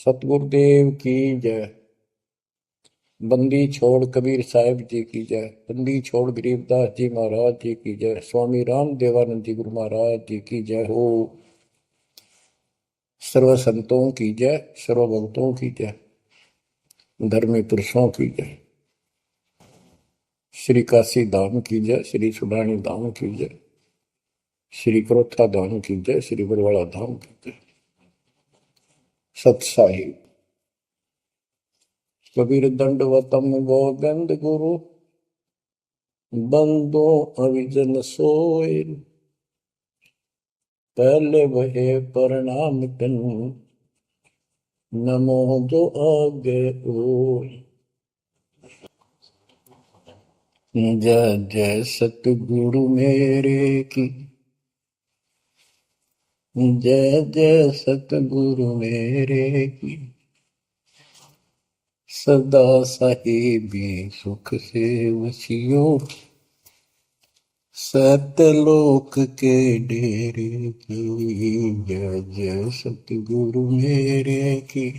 सतगुरुदेव की जय। बंदी छोड़ कबीर साहिब जी की जय। बंदी छोड़ गरीबदास जी महाराज जी की जय। स्वामी राम देवानंद जी गुरु महाराज जी की जय हो। सर्व संतों की जय, सर्व भक्तों की जय, धर्मी पुरुषों की जय। श्री काशी धाम की जय, श्री सुडानी धाम की जय, श्री क्रोथा धाम की जय, श्री बरवाड़ा धाम की जय। सत साहिब कबीर दंडवतम गोविंद गुरु बंदो अविजन सोए। पहले वहे प्रणाम तन नमो जो आगे ओ। जय जय सतगुरु मेरे की, जय जय सतगुरु मेरे की। सदा साहिबी सुख से वसियो, सतलोक के डेरे की। जय जय सतगुरु मेरे की,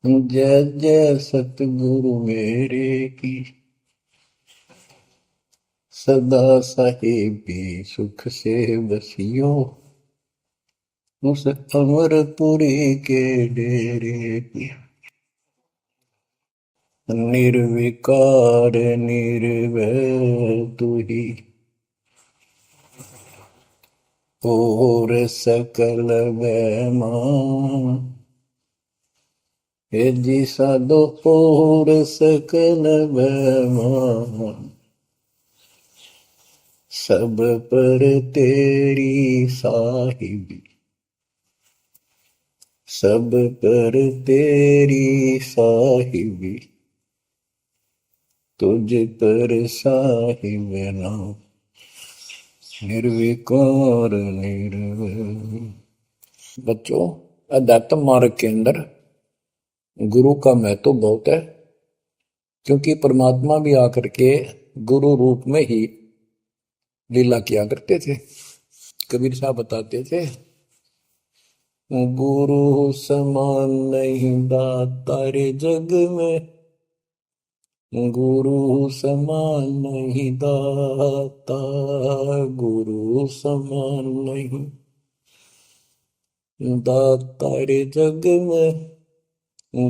जय जय सतगुरु मेरे की। सदा साहिबी सुख से बसियो, उस अमरपुरी के डेरे की। निर्विकार निर्भय तू ही, और सकल वैमान। हे जी साधो और सकल वैमान। सब पर तेरी साहिबी, सब पर तेरी साहिबी। तुझ पर साहिब नाम, निर्विकार निर्भय। बच्चों, अध्यात्म मार्ग के अंदर गुरु का महत्व बहुत है, क्योंकि परमात्मा भी आकर के गुरु रूप में ही लीला किया करते थे। कबीर साहब बताते थे, गुरु समान नहीं दाता रे जग में, गुरु समान नहीं दाता, गुरु समान नहीं दाता रे जग में,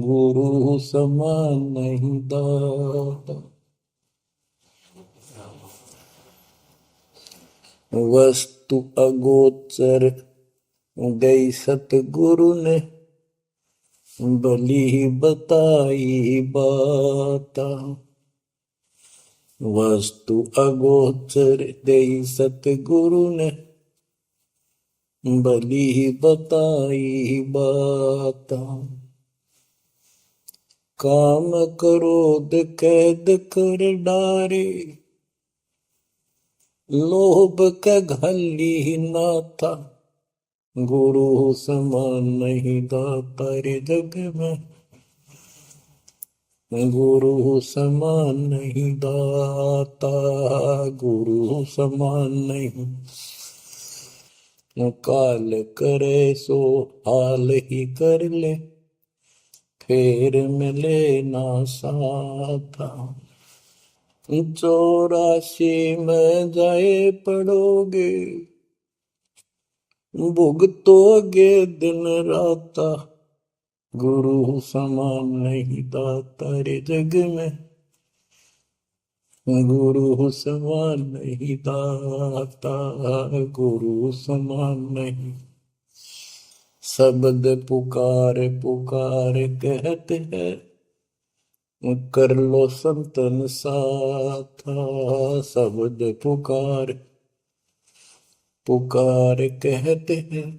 गुरु समान नहीं दाता। वस्तु अगोचर गई सतगुरु ने, भली बताई बाता। वस्तु अगोचर गई सतगुरु ने, भली बताई बाता। काम क्रोध कैद कर डारे, लोभ का घली ना था। गुरु समान नहीं दाता रे जग में, गुरु समान नहीं दाता, गुरु समान नहीं। काल करे सो हाल ही कर ले, फिर मिले ना साथा। 84 में जाए पड़ोगे, भुगतोगे दिन राता। गुरु समान नहीं दाता रे जग में, गुरु समान नहीं दाता, गुरु समान नहीं। शब्द पुकार पुकार कहते हैं, कर लो संतन साथा। शब्द पुकार पुकार कहते हैं,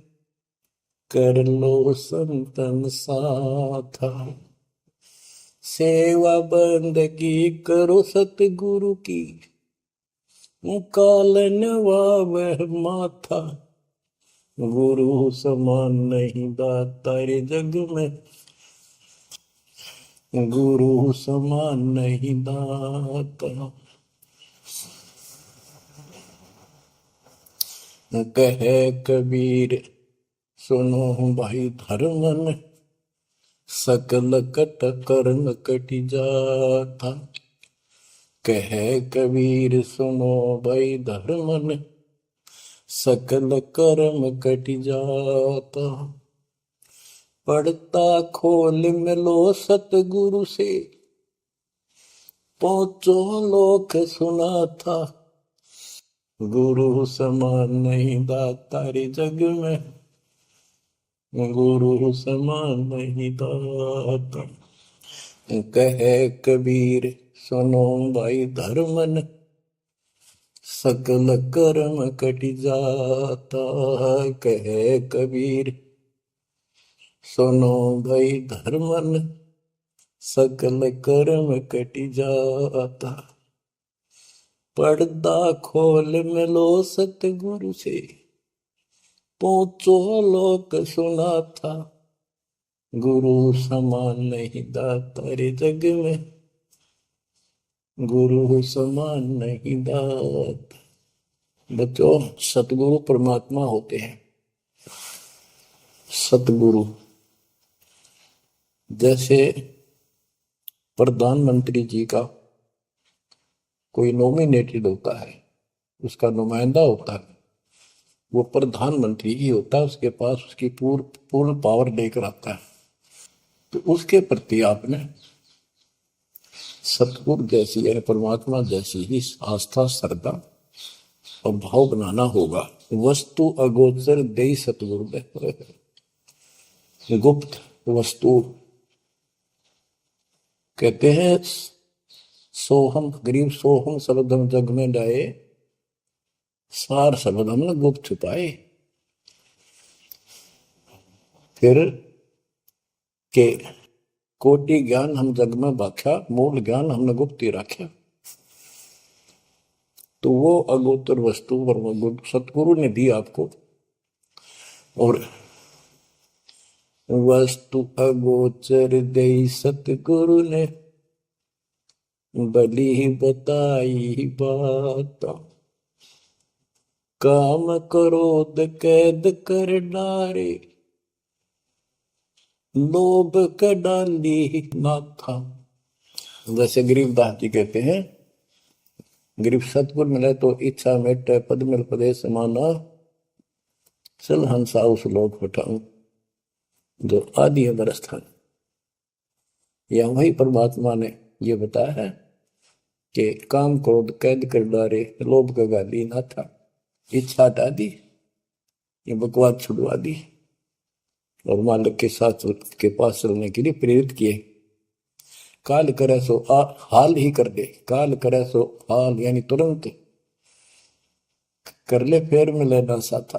कर लो संतन साथा। सेवा बंदगी करो सतगुरु की, कालन वह माथा। गुरु समान नहीं दाता रे जग में, गुरु समान नहीं दाता। कहे कबीर सुनो भाई धर्मन, सकल कट कर्म कटि जाता। कह कबीर सुनो भाई धर्मन, सकल कर्म कटि जाता। पढ़ता खोल मिलो सतगुरु से, पहुंचो लोक सुना था। गुरु समान नहीं दाता रे जग में, गुरु समान नहीं दाता। कहे कबीर सुनो भाई धर्मन, सकल कर्म कटि जाता। कहे कबीर सुनो भाई धर्मन, सकल कर्म कटि जाता। पर्दा खोल मिलो सतगुरु से, पहुंचो लोक सुना था। गुरु समान नहीं दाता रे जग में, गुरु समान नहीं दाता। बच्चों, सतगुरु परमात्मा होते हैं। सतगुरु जैसे प्रधानमंत्री जी का कोई नॉमिनेटेड होता है, उसका नुमाइंदा होता है, वो प्रधानमंत्री ही होता है, उसके पास उसकी पूर्ण पावर लेकर आता है। तो उसके प्रति आपने सतगुरु जैसी यानी परमात्मा जैसी ही आस्था, श्रद्धा और भाव बनाना होगा। वस्तु अगोचर दे सतगुरु दे, गुप्त वस्तु कहते हैं। सोहम गरीब सोहम शब्द हम जग में डाए, सार शब्द हमने गुप्त छुपाए। फिर के कोटि ज्ञान हम जग में बाख्या, मूल ज्ञान हमने गुप्त ही रखा। तो वो अगोचर वस्तु सतगुरु ने दी आपको। और वस्तु अगोचर दे सतगुरु ने, बली बताई बात। काम क्रोध कैद कर डारे, लोभ का डाली नाथा। जैसे गरीबदास जी कहते हैं, गरीब सतगुरु मिले तो इच्छा मेटे, पद मिल पदे समाना। चल हंसा उस लोक पठाऊं, जो आदि अदर स्थान। या वही परमात्मा ने ये बताया है कि काम क्रोध कैद कर डारे, लोभ का गाली ना था। इच्छा हटा दी, ये बकवास छुड़वा दी और मालिक के साथ के पास चलने के लिए प्रेरित किए। काल करे सो हाल ही कर दे, काल करे सो हाल यानी तुरंत कर ले, फिर मिले ना साथा,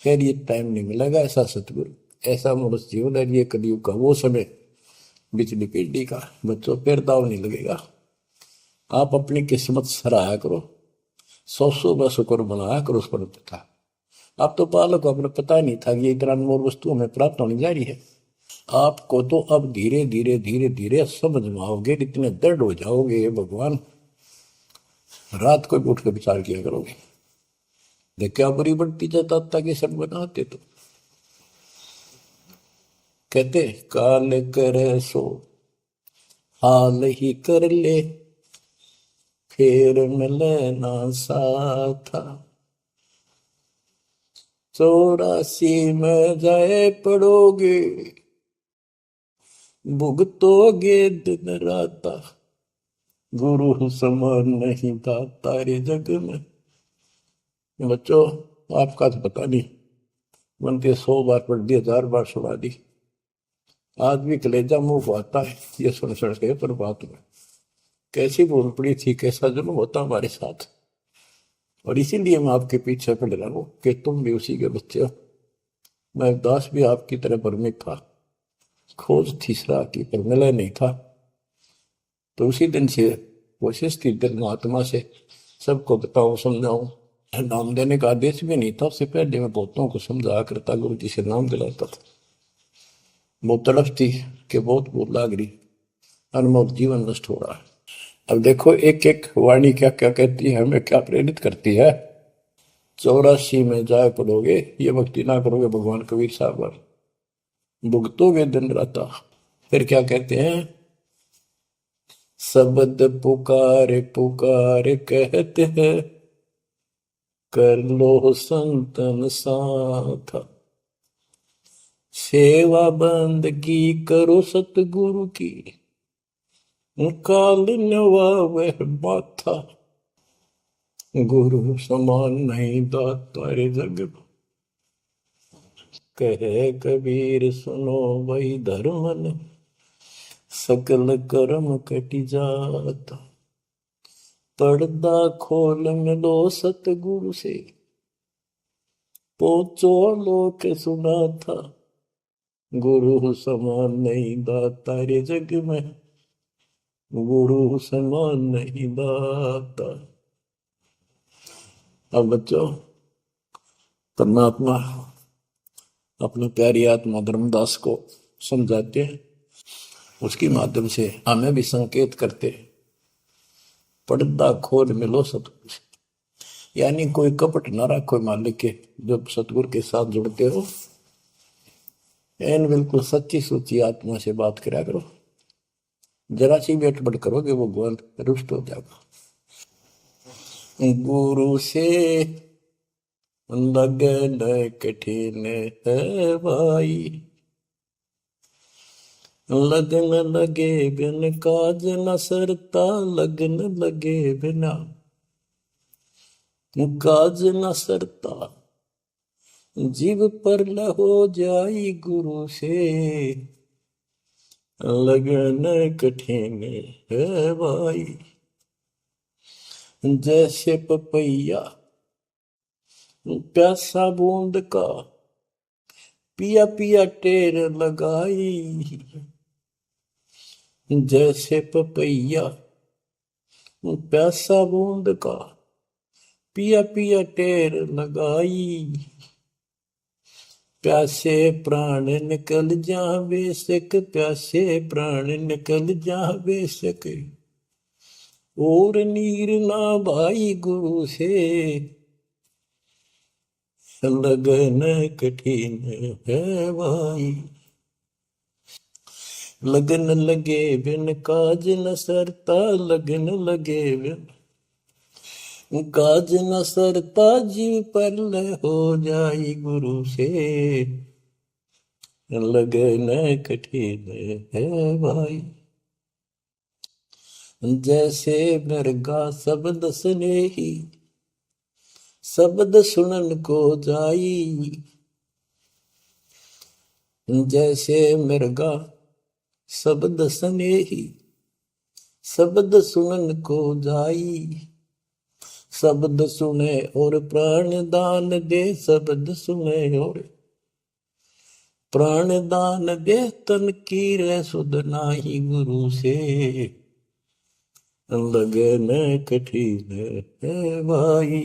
फिर ये टाइम नहीं मिलेगा। ऐसा सतगुरु, ऐसा मनुष्य जीवन है। ये कलयुग का वो समय, बिजली पीढ़ी का। बच्चों, फिर दाव नहीं लगेगा। आप अपनी किस्मत सराहा करो, सौ शुक्र बनाया करो उस पर था। आप तो बालक को अपने पता नहीं था कि ये इतना अनमोल वस्तु हमें प्राप्त होने जा रही है। आपको तो अब धीरे धीरे धीरे धीरे समझ में आओगे, इतने दृढ़ हो जाओगे भगवान, रात को भी उठ के विचार किया करोगे। देख क्या बुरी बढ़ती जाता ताकि सब बनाते। तो कहते काल करे सो हाल ही कर ले, फिर मिले ना साथा। 84 में जाए पड़ोगे, भुगतोगे दिन राता। गुरु समान नहीं दाता रे जग में। बच्चों, आपका तो पता नहीं, बनते 100 बार पढ़ दी, 1000 बार सुना दी, आज भी कलेजा मुंह को आता है ये सुन के। पर बात में कैसी भूल पड़ी थी, कैसा जुल्म होता हमारे साथ। और इसीलिए मैं आपके पीछे पड़ रहा हूं कि तुम भी उसी के बच्चे हो। मैं दास भी आपकी तरह भ्रमित था, खोज थी सराह की पर मिला नहीं था। तो उसी दिन से कोशिश थी दिल आत्मा से सबको बताऊं, समझाऊं। नाम देने का आदेश भी नहीं था, उससे पहले मैं बहुतों को समझाया करता, गुरु जी से नाम दिलाता था। बहुत तड़फ थी कि बहुत भूल लाग रही, अनमोल जीवन नष्ट हो रहा है। अब देखो एक एक वाणी क्या क्या कहती है, हमें क्या प्रेरित करती है। 84 में जाए पड़ोगे, ये भक्ति ना करोगे भगवान कबीर साहब पर, भुगतोगे दिन रात। फिर क्या कहते हैं, शब्द पुकार पुकार कहते हैं, कर लो संतन साथ, सेवा बंदगी करो सतगुरु की, काल नवावे माथा, गुरु समान नहीं दाता रे जग में। कहे कबीर सुनो वही धर्म ने, सकल कर्म कटी जाता, पर्दा खोल मिलो सतगुरु से, पहुंचो लोक सुना था, गुरु समान नहीं दाता रे जग में, गुरु समान नहीं दाता। अब बच्चों, परमात्मा अपने प्यारी आत्मा धर्मदास को समझाते हैं, उसके माध्यम से हमें भी संकेत करते हैं, पर्दा खोल मिलो सतगुरु से, यानी कोई कपट ना रखो मालिक के, जब सतगुरु के साथ जुड़ते हो एन बिल्कुल सच्ची सोची आत्मा से बात करा करो, जरा सी भी अटपट करोगे वो भगवान रुष्ट हो जाएगा। गुरु से लगन कठिन है भाई, लगन लगे बिन काज न सरता, लगन लगे बिना काज न सरता, जीव पर हो जाई गुरु से, लगन कठिन है भाई। जैसे पपैया प्यासा बूंद का, पिया पिया टेर लगाई, जैसे पपैया प्यासा बूंद का, पिया पिया टेर लगाई, प्यासे प्राण निकल जा बेशक, प्यासे प्राण निकल जा बेशक, और नीर ना भाई गुरु से, लगन कठिन है भाई। लगन लगे बिन काज न सरता, लगन लगे बिन काज न सरता, जीव पर हो जाई गुरु से, लगन कठिन है भाई। जैसे मृगा शब्द स्नेही, शब्द सुनन को जाई, जैसे मृगा शब्द स्नेही, शब्द सुनन को जाई, शब्द सुने और प्राण दान दे, शब्द सुने और प्राण दान दे, तन की रे सुध नाही गुरु से, लगन कठिन है भाई।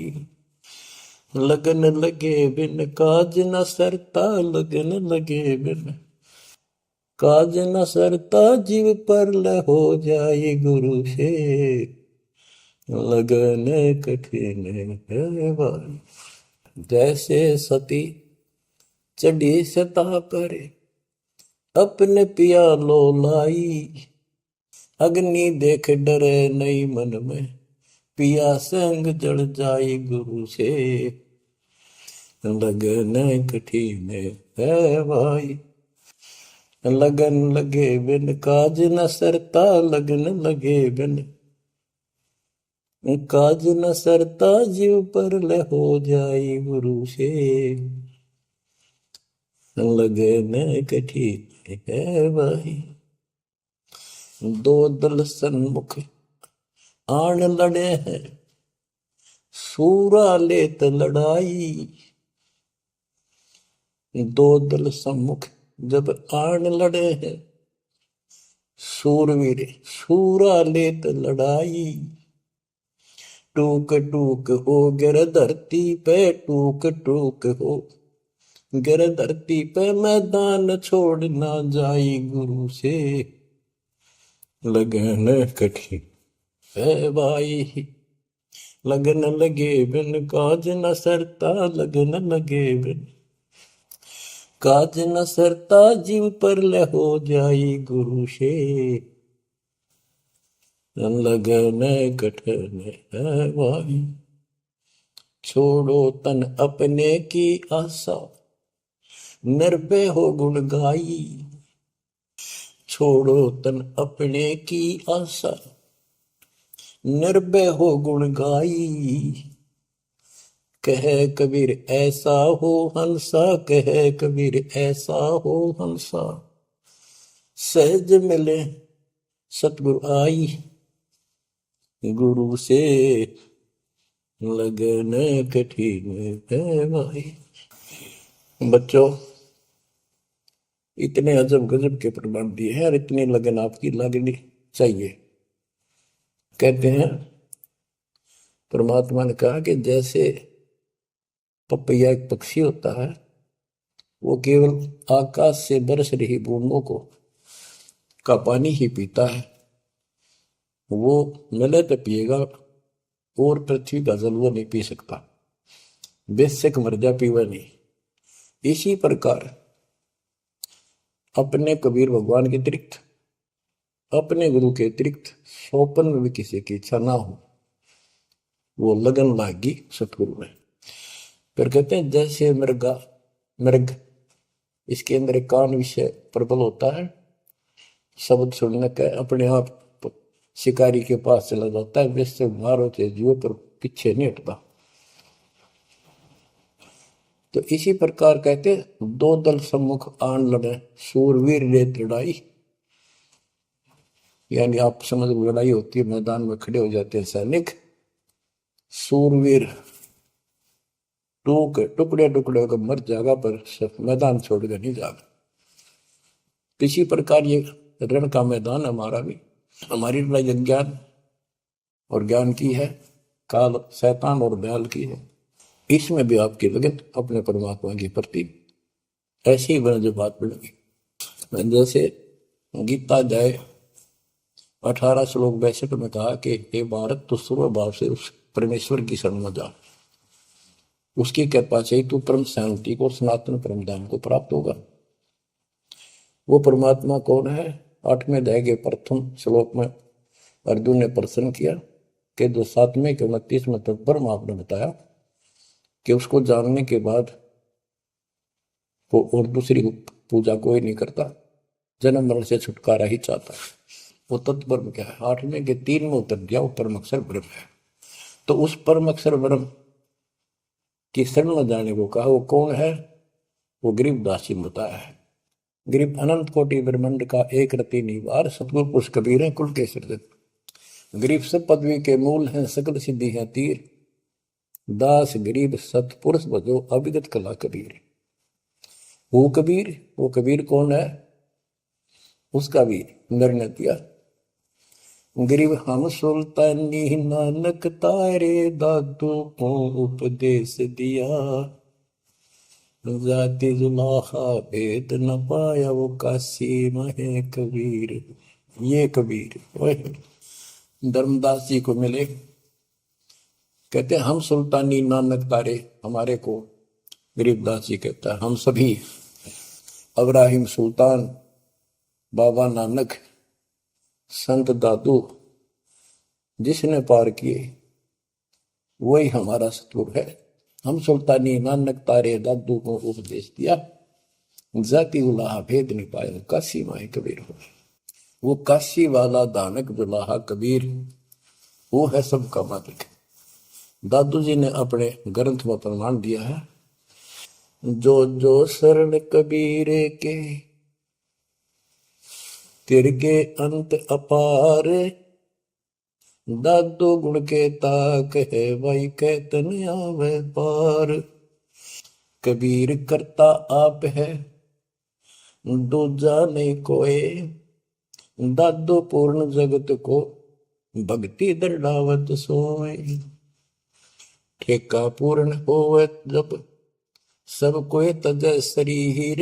लगन लगे बिन काज न सरता, लगन लगे बिन काज न सरता, जीव पर हो जाए गुरु से, लगन कठिन है भाई। जैसे सती चढ़ी सता पर, अपने पिया लो लाई, अग्नि देख डरे नहीं मन में, पिया संग जड़ जाई गुरु से, लगन कठिन है भाई। लगन लगे बिन काज न सरता, लगन लगे बिन काज न सरता, जीव पर हो जाई गुरु से, लगन कठिन है भाई। दो दल सन्मुख आन लड़े हैं, सूरा लेत लड़ाई, दो दल सम्मुख जब आन लड़े हैं, सूरवीर सूरा लेत लड़ाई, टूक टूक हो गिर धरती पे, टूक टूक हो गिर धरती पे, मैदान छोड़ ना जाई गुरु से, लगन कठिन है भाई। लगन लगे बिन काज न सरता, लगन लगे बिन काज न सरता, जीव पर ले हो जाई गुरु से, लगन कठन है भाई। छोड़ो तन अपने की आशा, निर्भय हो गुण गाई। छोड़ो तन अपने की आशा, निर्भय हो गुण गाई। कहे कबीर ऐसा हो हंसा, कहे कबीर ऐसा हो हंसा, सहज मिले सतगुरु आई। गुरु से लगन कठिन है भाई। बच्चों, इतने अजब गजब के प्रमाण दिए हैं और इतनी लगन आपकी लगनी चाहिए। कहते हैं परमात्मा ने कहा कि जैसे पपैया एक पक्षी होता है, वो केवल आकाश से बरस रही बूंदों को का पानी ही पीता है, वो मिले तो पिएगा, और पृथ्वी का जल वो नहीं पी सकता, बेशक मर जा पीवा नहीं। इसी प्रकार अपने कबीर भगवान के अतिरिक्त, अपने गुरु के अतिरिक्त सोपन में भी किसी की इच्छा ना हो, वो लगन लागी सतगुरु में। फिर कहते हैं जैसे मृगा, मृग इसके अंदर एक कान विषय प्रबल होता है, शब्द सुनने का अपने आप शिकारी के पास चला जाता है, वैसे मारो से जीव पर पीछे नहीं हटता। तो इसी प्रकार कहते दो दल सम्मुख आन लड़े, सूरवीर रे लड़ाई। यानी आप समझ लड़ाई होती है, मैदान में खड़े हो जाते हैं सैनिक, सूरवीर टुकड़े टुकड़े होकर मर जाएगा, पर मैदान छोड़कर नहीं जाएगा। इसी प्रकार ये रण का मैदान हमारा भी, हमारी लड़ाई अज्ञान और ज्ञान की है, काल शैतान और दयाल की है। इसमें भी आपकी लगन अपने परमात्मा के प्रति ऐसी ही बन जो बात बढ़ेगी। जैसे गीता जाए 18 श्लोक 62 में कहा कि हे भारत, तो सर्व भाव से उस परमेश्वर की शरण में जा, उसकी कृपा से ही तू परम शांति को, सनातन परम धाम को प्राप्त होगा। वो परमात्मा कौन है? 8वें अध्याय के प्रथम श्लोक में अर्जुन ने प्रश्न किया कि जो 7वें के 29वें तक ब्रह्म आपने बताया कि उसको जानने के बाद वो और दूसरी पूजा कोई नहीं करता, जन्म मरण से छुटकारा ही चाहता है। वो तत्ब्रह्म क्या है? 8वें के 3 में उत्तर दिया, वो परम अक्षर ब्रह्म है। तो उस परम अक्षर ब्रह्म की शरण में जाने को कहा, वो कौन है? वो गरीबदास जी बताया है। गरीब अनंत कोटि ब्रह्मांड का एक रति निवार, सतगुरु पुरुष कबीर है कुल के सिरजन। गरीब सब पदवी के मूल हैं, सकल सिद्धि है तीर, दास गरीब सतपुरुष बजो अभिगत कला कबीर। वो कबीर कौन है? उसका भी निर्णय दिया। गरीब हम सुल्तानी नानक तारे, दादू को उपदेश दिया, जाति जुलाहा भेद न पाया, वो काशी महे कबीर। ये कबीर धर्मदास जी को मिले, कहते हैं हम सुल्तानी नानक तारे, हमारे को गरीबदास जी कहता है हम सभी अब्राहिम सुल्तान, बाबा नानक, संत दादू जिसने पार किए वही हमारा सतगुरु है। हम सुल्तानी नानक तारे, दादू को उपदेश दिया, जाति उलाहा भेद नहीं पाया, काशी माए कबीर हो। वो काशी वाला दानक दुलाहा कबीर, वो है सबका मालिक। दादू जी ने अपने ग्रंथ में प्रमाण दिया है, जो जो शरण कबीर के तिरगे अंत अपार, दादू गुण के ताक है भाई कहतन आवे पार। कबीर करता आप है दूजा नहीं कोई, दादू पूर्ण जगत को भक्ति दृढ़ावत सोए। ठेका पूर्ण होवे जब सब कोई तजय शरीर,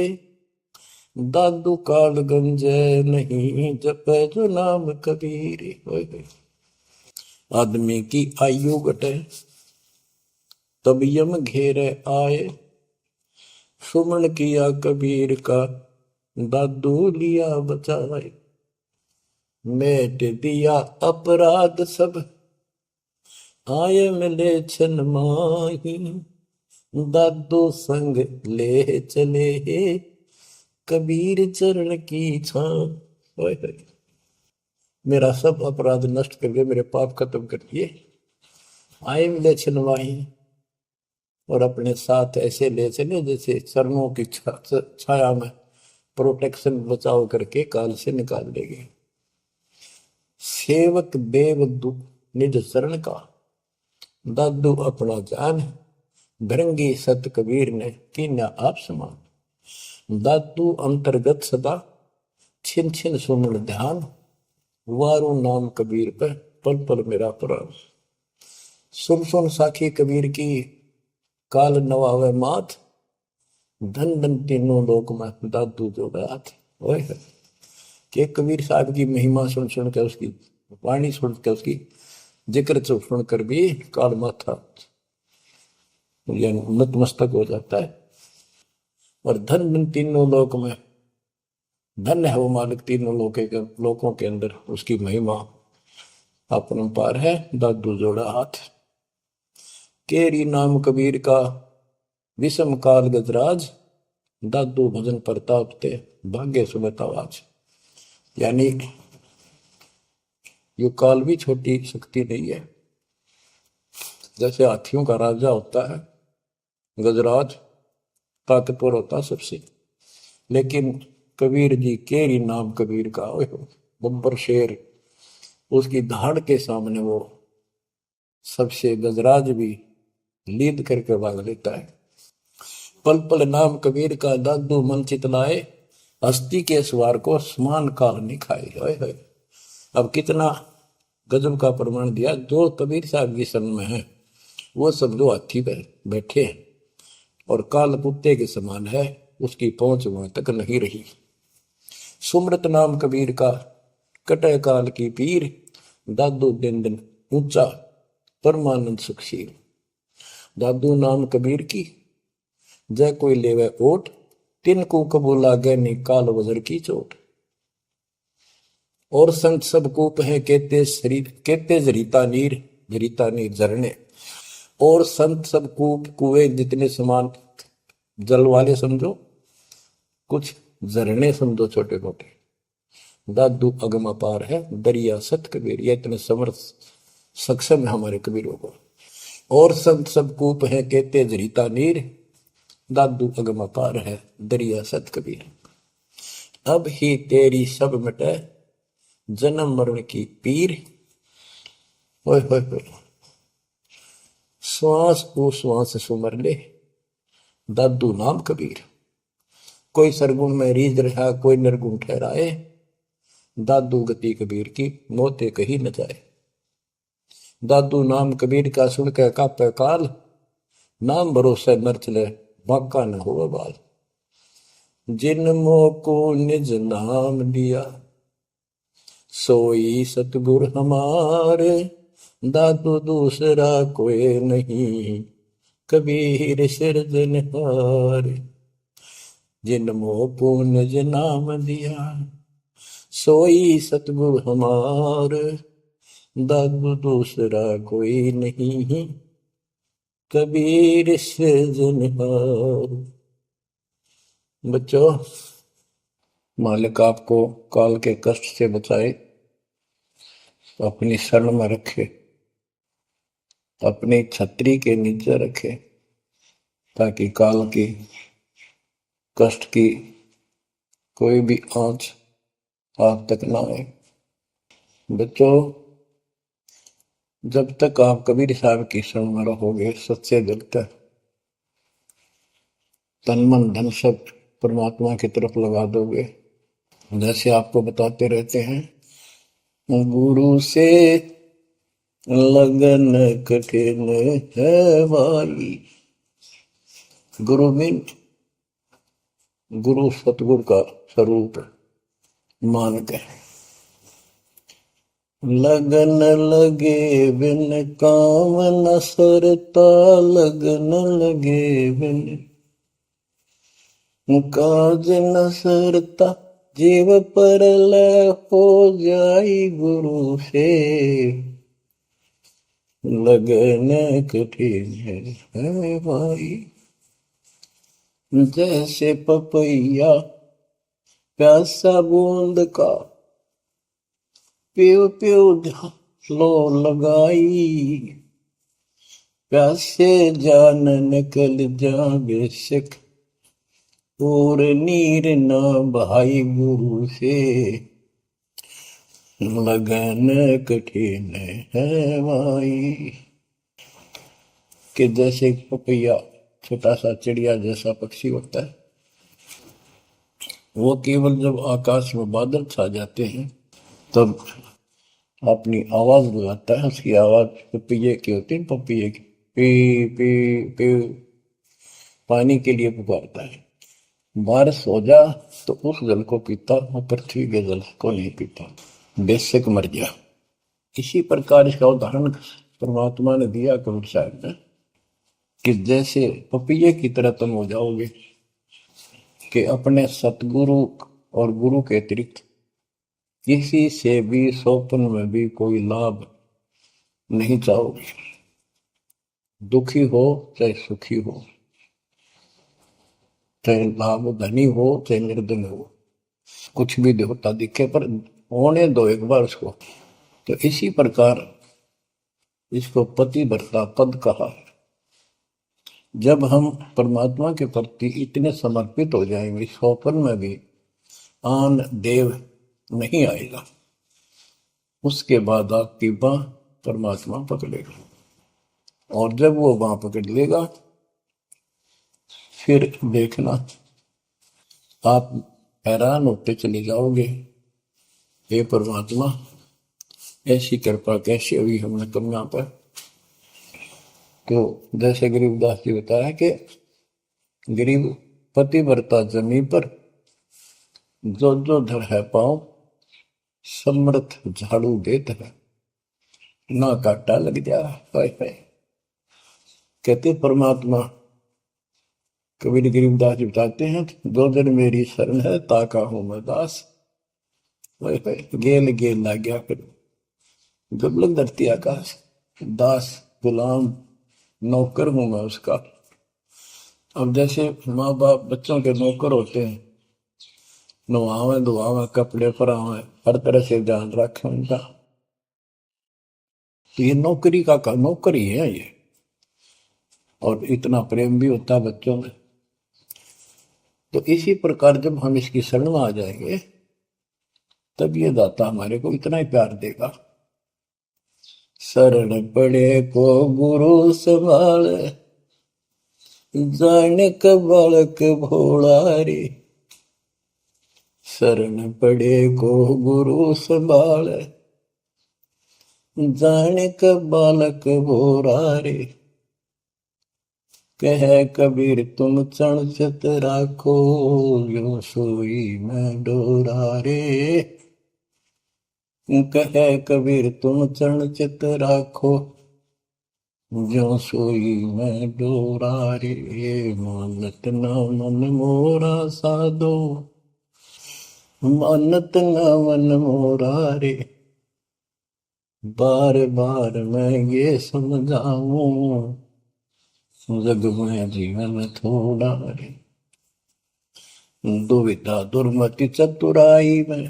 दादू काल गंजय नहीं जपे जो नाम कबीर। आदमी की आयु घटे, तब यम घेरे आए। सुमन किया कबीर का, दादू लिया बचाए। मेट दिया अपराध सब, आए मिले छन माही। दादू संग ले चले, कबीर चरण की छां। मेरा सब अपराध नष्ट करके मेरे पाप खत्म कर दिए, आए मिले छन माही। और अपने साथ ऐसे ले चले जैसे चरणों की छाया में प्रोटेक्शन बचाव करके काल से निकाल लेंगे। सेवक देव निज शरण का, दादू अपना जान। भृंगी सत कबीर ने कीन्या आप समान। दादू अंतर्गत सदा, छिन छिन सुमन ध्यान। वारू नाम कबीर पर, पल पल मेरा प्राण। सुन सुन साखी कबीर की, काल नवावे मात। धन धन तीनों लोक में, दादू जो गात। ओए कि कबीर साहब की महिमा सुन सुन के, उसकी वाणी सुन के, उसकी जिक्र सुन कर भी काल माथा नतमस्तक हो जाता है। और धन धन तीनों लोक में, धन है वो मालिक तीनों लोकों के अंदर, उसकी महिमा अपरंपार है। दादू जोड़ा हाथ, केरी नाम कबीर का, विषम काल गजराज। दादू भजन प्रताप ते, भाग्य सुबह आवाज। यानी ये काल भी छोटी शक्ति नहीं है। जैसे हाथियों का राजा होता है गजराज, ताकतवर होता सबसे, लेकिन कबीर जी, केरी नाम कबीर का, बब्बर शेर, उसकी धाड़ के सामने वो सबसे गजराज भी लीद करके भाग लेता है। पल पल नाम कबीर का, दादू मन चितलाए। हस्ती के सवार को समान काल नहीं खाए। अब कितना गजब का प्रमाण दिया। जो कबीर साहब की शरण में है वो समझो हाथी पर बैठे हैं, और काल कुत्ते के समान है, उसकी पहुंच वहां तक नहीं रही। सुमरत नाम कबीर का, कटे काल की पीर। दादू दिन दिन ऊंचा, परमानंद सुखशील। दादू नाम कबीर की, जय कोई लेवे ओट। तिनको कबूल लागे नी, काल वजर की चोट। और संत सब कूप है, कहते शरीर कहते जरीता नीर झरने। और संत सब कूप कुएं जितने समान, जल वाले समझो, कुछ झरने समझो छोटे मोटे। दादू अगम अपार है, दरिया सत कबीर। ये इतने समर्थ सक्षम है हमारे कबीरों को। और संत सब कूप है, कहते जरीता नीर। दादू अगम अपार है, दरिया सत कबीर। अब ही तेरी सब मिटे, जन्म मरण की पीर। ओए होए होए, श्वास को श्वास सुमर ले, दादू नाम कबीर। कोई सरगुण में रीझ रहा, कोई निर्गुण ठहराए। दादू गति कबीर की, मोते कही न जाए। दादू नाम कबीर का, सुन के कापे काल। नाम भरोसे नर चले, बांका न हो बाल। जिन मोको निज नाम दिया, सोई सतगुर हमारे। दादू दूसरा कोई नहीं, कबीर सिरजनहार। जिन मोको निज नाम दिया, सोई सतगुर हमार। दादू दूसरा कोई नहीं, कबीर सिरजनहार। बच्चों, मालिक आपको काल के कष्ट से बचाए, अपनी शरण में रखे, अपनी छतरी के नीचे रखे, ताकि काल की कष्ट की कोई भी आंच आप तक ना आए। बच्चों, जब तक आप कबीर साहब की शरण में रहोगे, सच्चे दिल तक तन मन धन सब परमात्मा की तरफ लगा दोगे। जैसे आपको बताते रहते हैं, गुरु से लगन कठिन है भाई। गुरु मीन गुरु सतगुरु का स्वरूप मान के, लगन लगे बिन काम न सरता, लगन लगे बिन काज न सरता, जीव पर लय हो जाई गुरु से, लगन कठिन है भाई। जैसे पपैया प्यासा बूंद का, प्यू प्यू लो लगाई, प्यासे जान निकल जा बेशक, और नीर न भाई गुरु से, लगन कठिन है भाई। कि जैसे पपैया छोटा सा चिड़िया जैसा पक्षी होता है, वो केवल जब आकाश में बादल छा जाते हैं तब अपनी आवाज लगाता है। उसकी आवाज पपैये की होती है, पपैये की पी पी पी, पानी के लिए पुकारता है। बारिश हो जा तो उस जल को पीता, वो पृथ्वी के जल को नहीं पीता, बेशक मर गया। इसी प्रकार इसका उदाहरण परमात्मा ने दिया कबीर साहब ने, कि जैसे पपैये की तरह तुम हो जाओगे कि अपने सतगुरु और गुरु के अतिरिक्त किसी से भी स्वप्न में भी कोई लाभ नहीं चाहोगे। दुखी हो चाहे सुखी हो, चाहे लाभ धनी हो चाहे निर्धन हो, कुछ भी देवता दिखे पर होने दो एक बार उसको। तो इसी प्रकार इसको पतिव्रता पद कहा है। जब हम परमात्मा के प्रति इतने समर्पित हो जाएंगे, स्वप्न में भी आन देव नहीं आएगा, उसके बाद आपकी बाह परमात्मा पकड़ेगा। और जब वो बाह पकड़ लेगा फिर देखना आप हैरान होते चले जाओगे, हे परमात्मा ऐसी कृपा कैसे हुई हमने कन्या पर। तो जैसे गरीबदास जी बताया कि गरीब पतिव्रता जमी पर, जो जो धर है पाओ समर्थ झाड़ू देत है, ना काटा लग जा। कहते परमात्मा कबीर गरीबदास जी बताते हैं, दो जन मेरी शरण है ताका हूं मैं दास। गेल गेल ला गया फिर गबलक धरती आकाश, दास गुलाम नौकर हूं मैं उसका। अब जैसे माँ बाप बच्चों के नौकर होते हैं, नवावे धुआवे कपड़े परावे हर तरह से ध्यान रखें उनका, तो ये नौकरी का नौकर ही है ये। और इतना प्रेम भी होता है बच्चों में। तो इसी प्रकार जब हम इसकी शरण में आ जाएंगे तब ये दाता हमारे को इतना ही प्यार देगा। शरण पड़े को गुरु संभाले, जाने का बालक भोला रे। शरण पड़े को गुरु संभाले, जाने का बालक भोला रे। कह कबीर तुम चण चित राखो, यो सोई मैं डोरा रे। कह कबीर तुम चरण चित राखो, जो सोई मैं डोरा रे। मानत न मन मोरा साधो, मानत न मन मोरा रे। बार बार मैं ये समझाऊं, जग में जीवन थोड़ा रे। दुविधा दुर्मति चतुराई में,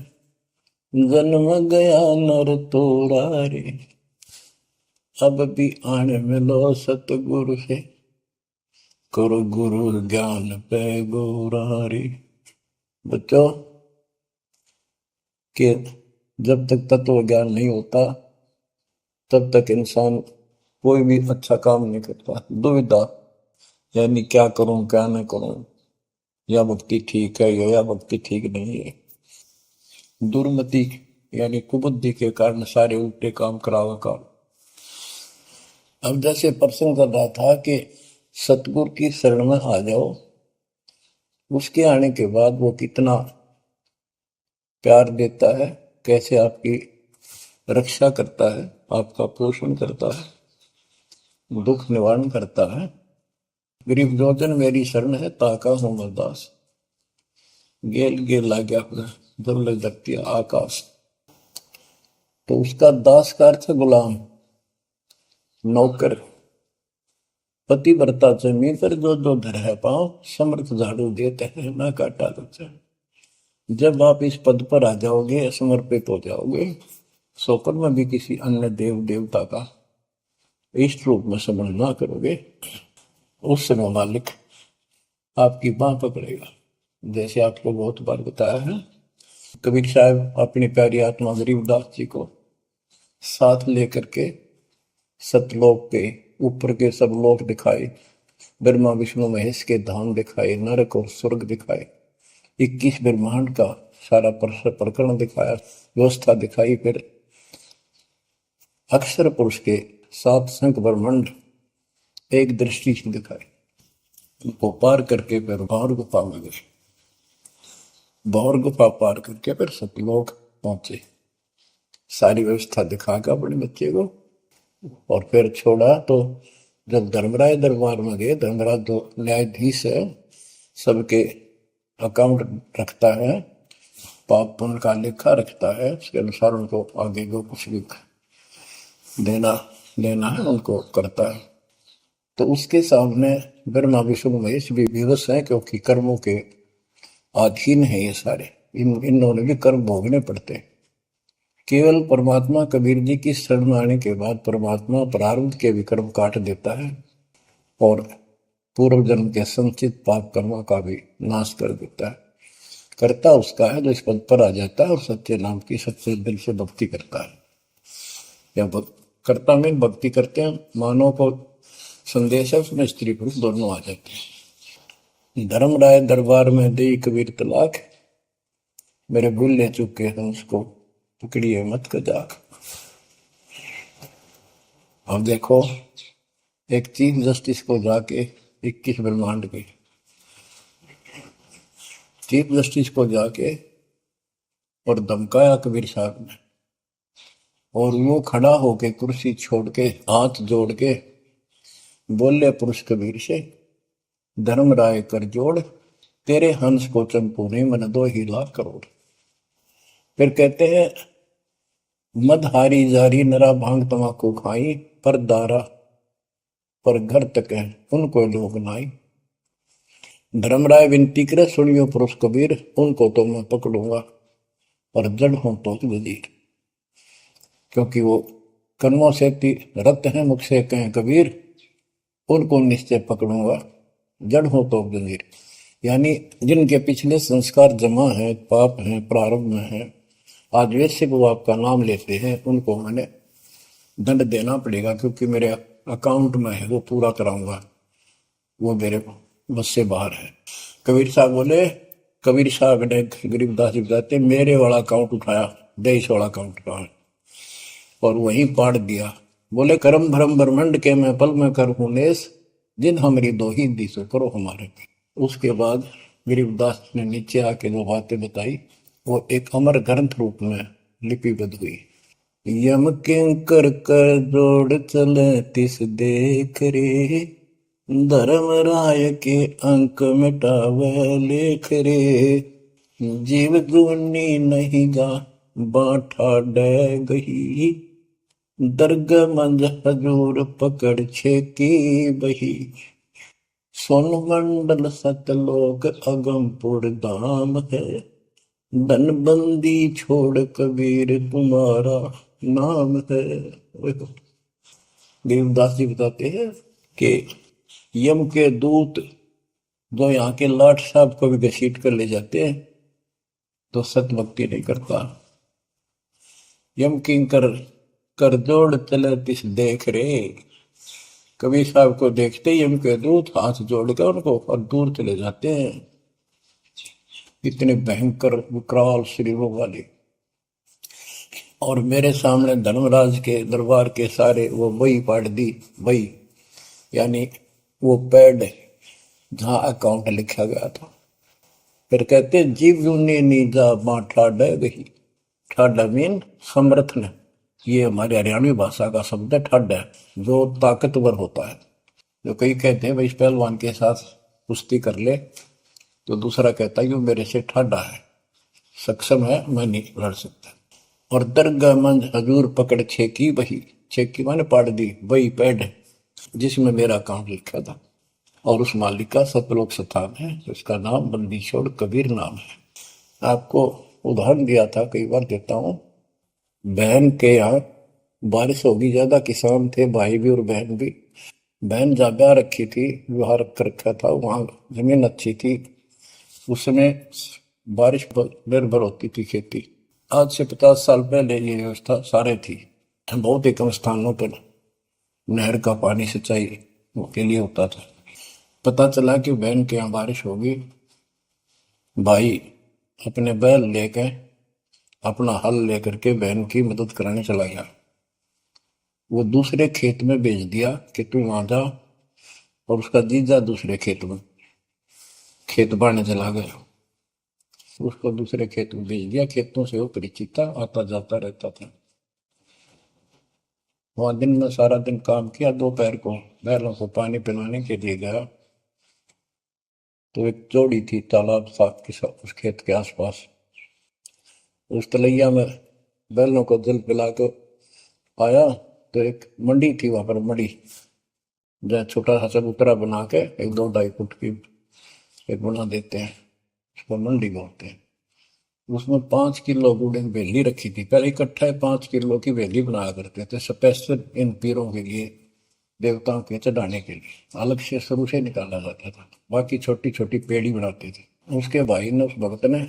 जन्म गया नर तोड़ा रे। अब भी आन मिलो सतगुरु से, करो गुरु ज्ञान पे गोरा रे। बच्चों कि जब तक तत्व ज्ञान नहीं होता तब तक इंसान कोई भी अच्छा काम नहीं करता। दुविधा यानी क्या करूं क्या न करूं, या भक्ति ठीक है या भक्ति ठीक नहीं है। दुर्मति यानी कुबुद्धि के कारण सारे उल्टे काम करावा काम। अब जैसे प्रश्न कर रहा था कि सतगुरु की शरण में आ जाओ, उसके आने के बाद वो कितना प्यार देता है, कैसे आपकी रक्षा करता है, आपका पोषण करता है, दुख निवारण करता है। गरीब जोजन मेरी शरण है, ताका हूं मैं दास। गेल गेल ला गया जब लग सकती है आकाश। तो उसका दास का अर्थ गुलाम, नौकर। पतिव्रता जमीन पर जो जो धर है पांव, समर्थ झाड़ू देते हैं ना काटा देते हैं। जब आप इस पद पर आ जाओगे, समर्पित हो जाओगे, सोकर में भी किसी अन्य देव देवता का इष्ट रूप में समझ ना करोगे, उस समय मालिक आपकी बांह पकड़ेगा। जैसे आपको बहुत बार बताया है, कबीर साहब अपनी प्यारी आत्मा गरीबदास जी को साथ लेकर के सतलोक के ऊपर के सब लोक दिखाए, ब्रह्मा विष्णु महेश के धाम दिखाए, नरक और स्वर्ग दिखाए, 21 ब्रह्मांड का सारा प्रकरण दिखाया, व्यवस्था दिखाई। फिर अक्षर पुरुष के 7 संख ब्रह्मांड एक दृष्टि से दिखाए। उनको पार करके फिर भौर गुफा में गए, भौर गुफा पार करके फिर सतलोक पहुंचे। सारी व्यवस्था दिखाकर अपने बच्चे को, और फिर छोड़ा। तो जब धर्मराय दरबार में गए, धर्मराज जो न्यायाधीश है, सबके अकाउंट रखता है, पाप पुण्य का लेखा रखता है, उसके अनुसार उनको आगे जो कुछ भी देना लेना है उनको करता है। तो उसके सामने ब्रह्मा विष्णु महेश भी विवश है, क्योंकि कर्मों के अधीन है ये सारे, इन्होंने भी कर्म भोगने पड़ते हैं। केवल परमात्मा कबीर जी की शरण आने के बाद परमात्मा प्रारब्ध के भी कर्म काट देता है और पूर्व जन्म के संचित पाप कर्मों का भी नाश कर देता है। करता उसका है जो इस पद पर आ जाता है और सच्चे नाम की सच्चे दिल से भक्ति करता है। या करता में भक्ति करते हैं, मानव को संदेश है, उसमें स्त्री पुरुष दोनों आ जाते हैं। धर्मराय दरबार में दे कबीर तलाक, मेरे भूल ले चुके हैं उसको पकड़िए मत कजाक। अब देखो, एक चीफ जस्टिस को जाके 21 ब्रह्मांड के चीफ जस्टिस को जाके और धमकाया कबीर साहब ने, और वो खड़ा होके कुर्सी छोड़ के हाथ जोड़ के बोले पुरुष कबीर से, धर्मराय कर जोड़, तेरे हंस को चंपू ने मन 2 ही लाख करोड़। फिर कहते हैं, मदहारी जारी नरा भांग तमाकू खाई, पर दारा पर घर तक है उनको लोग नाई। धर्मराय विनती करे, सुनियो पुरुष कबीर, उनको तो मैं पकड़ूंगा और जड़ हूं तो वजीर। क्योंकि वो कर्मों से रत है, मुख से कहें कबीर, उनको निश्चय पकड़ूंगा, जड़ हो तो वजीर। यानी जिनके पिछले संस्कार जमा है, पाप है, प्रारंभ में है, आज वैसे वो आपका नाम लेते हैं, उनको मैंने दंड देना पड़ेगा, क्योंकि मेरे अकाउंट में है, वो पूरा कराऊंगा, वो मेरे बस से बाहर है। कबीर साहब बोले, कबीर साहब ने गरीबदास जी बताते, मेरे वाला अकाउंट उठाया, देश वाला अकाउंट कहा है, और वहीं पाड़ दिया। बोले, करम भरम ब्रह्मंड के मैं पल में कर हूं नेस, जिन हमारी 2 ही दिशो करो हमारे। उसके बाद गरीबदास ने नीचे आके जो बातें बताई, वो एक अमर ग्रंथ रूप में लिपिबद्ध हुई। यम किंकर कर जोड़ चले तिस देख रे, धर्म राय के अंक मिटावे लेख रे, जीव जूनी नहीं जा बाठा डे गही, दर्ग मंज हजूर पकड़ छेकी बही, सोन मंडल सतलोक अगमपुर धाम है, धनबंदी छोड़ कबीर तुम्हारा नाम है। देवदास जी बताते हैं कि यम के दूत जो यहाँ के लाट साहब को भी घसीट कर ले जाते हैं, तो सत भक्ति नहीं करता। यम किंकर कर जोड़ चले तिस देख रे, कबीर साहब को देखते ही यम के दूत हाथ जोड़कर उनको और दूर चले जाते हैं। इतने भयंकर विकराल शरीरों वाले। और मेरे सामने धर्मराज के दरबार के सारे वो बही पाड़ दी, बही यानी वो पैड जहां अकाउंट लिखा गया था। फिर कहते, जीव जूनी नीजा मां ठाडा गही, ठाडा मीन समर्थ ने, ये हमारे हरियाणवी भाषा का शब्द है ठड है, जो ताकतवर होता है। जो कई कहते हैं भाई इस पहलवान के साथ कुश्ती कर ले, तो दूसरा कहता है कि वो मेरे से ठाडा है, सक्षम है, मैं नहीं लड़ सकता। और दरगाह मंज हजूर पकड़ छेकी वही, छेकी मैंने पाड़ दी वही पैड जिसमें मेरा काम लिखा था। और उस मालिक का सतलोक स्थान है, उसका नाम बंदी छोड़ कबीर नाम है। आपको उदाहरण दिया था, कई बार देता हूँ। बहन के यहाँ बारिश होगी ज्यादा, किसान थे भाई भी और बहन भी। बहन जहाँ ब्याह रखी थी, विवाह रख रखा था, वहां जमीन अच्छी थी, उस समय बारिश पर निर्भर होती थी खेती। आज से 50 साल पहले ये व्यवस्था सारे थी। बहुत ही कम स्थानों पर नहर का पानी सिंचाई के लिए होता था। पता चला कि बहन के यहाँ बारिश होगी, भाई अपने बैल लेकर, अपना हल लेकर के बहन की मदद कराने चला गया। वो दूसरे खेत में भेज दिया कि तू वहां जा, और उसका जीजा दूसरे खेत में खेत बांटने चला गया। उसको दूसरे खेत में भेज दिया, खेतों से वो परिचित था, आता जाता रहता था। वहां दिन में सारा दिन काम किया, दोपहर को बैलों को पानी पिलाने के लिए गया, तो एक जोड़ी थी तालाब साथ के साथ उस खेत के आसपास। उस तलैया में बैलों को जल पिला के आया, तो एक मंडी थी वहां पर, मंडी जहाँ छोटा सा चबूतरा बना के 1-2 ढाई फुट की एक बना देते हैं, उसको मंडी बोलते हैं। उसमें 5 किलो गुड़ की वेली रखी थी, पहले इकट्ठा 5 किलो की वेली बनाया करते थे स्पेशल इन पीरों के लिए, देवताओं के चढ़ाने के लिए अलग से शुरू से निकाला जाता था। बाकी छोटी छोटी पेड़ी बनाते थे। उसके भाई ने, उस भक्त ने,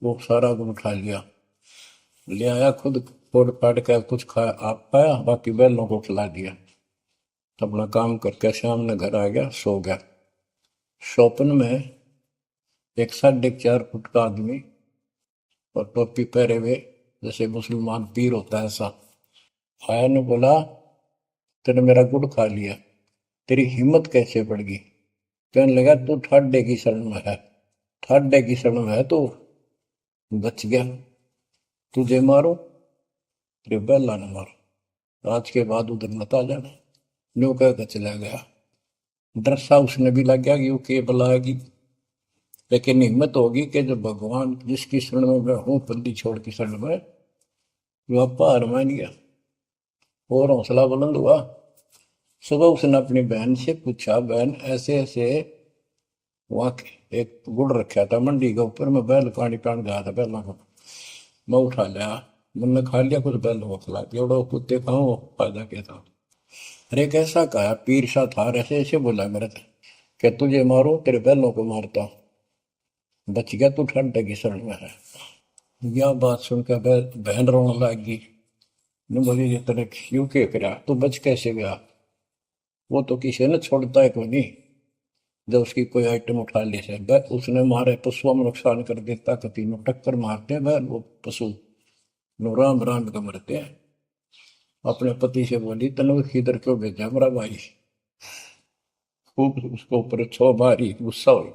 वो सारा गुड़ उठा लिया, ले आया, खुद फोड़ फाड़ कर कुछ खाया, आप पाया, बाकी बैलों को खिला दिया। अपना काम करके शाम में घर आ गया, सो गया। स्वप्न में एक 4.5 फुट का आदमी और टोपी पहरे हुए, जैसे मुसलमान पीर होता है ऐसा, आया ने बोला, तेने मेरा गुड़ खा लिया, तेरी हिम्मत कैसे बढ़ गई? कहने लगा, तू ठाडे की शरण में है, ठाडे की शरण में है तो बच गया, तुझे मारो तेरे बेला न मारो, आज के बाद उधर मत आ जाना। न्यू कहकर चला गया। डर सा उसने भी लग गया कि वो के बुलाएगी, लेकिन हिम्मत होगी कि जो भगवान जिसकी शरण में मैं हूं, बंदी छोड़ की शरण में, वो हार मान गया और हौसला बुलंद हुआ। सुबह उसने अपनी बहन से पूछा, बहन ऐसे ऐसे, वहां एक गुड़ रखा था मंडी के ऊपर, मैं बैल पानी पान गया था, बैलों को मैं उठा लिया, मैंने खा लिया, कुछ बैलों को खिला दिया, और कुत्ते खाओ फायदा क्या था? अरे कैसा कहा, पीर सा था, ऐसे ऐसे बोला मेरे से कि तुझे मारो तेरे बैलों को मारता हूं, बच गया तू ठंडे की शरण में है। यह बात सुनकर बहन रोने लगी। ने बोली, ये तेरे क्यों के करा, तू बच कैसे गया? वो तो किसी ने छोड़ता है कोई नहीं, जब उसकी कोई आइटम उठा ले से उसने मारे पशुओं में नुकसान कर देता, कभी में टक्कर मारते हैं वो पशु, नो राम राम का मरते हैं। अपने पति से बोली, तनु किधर क्यों भेजा मेरा भाई? खूब उसको ऊपर छो मारी, गुस्सा हुई।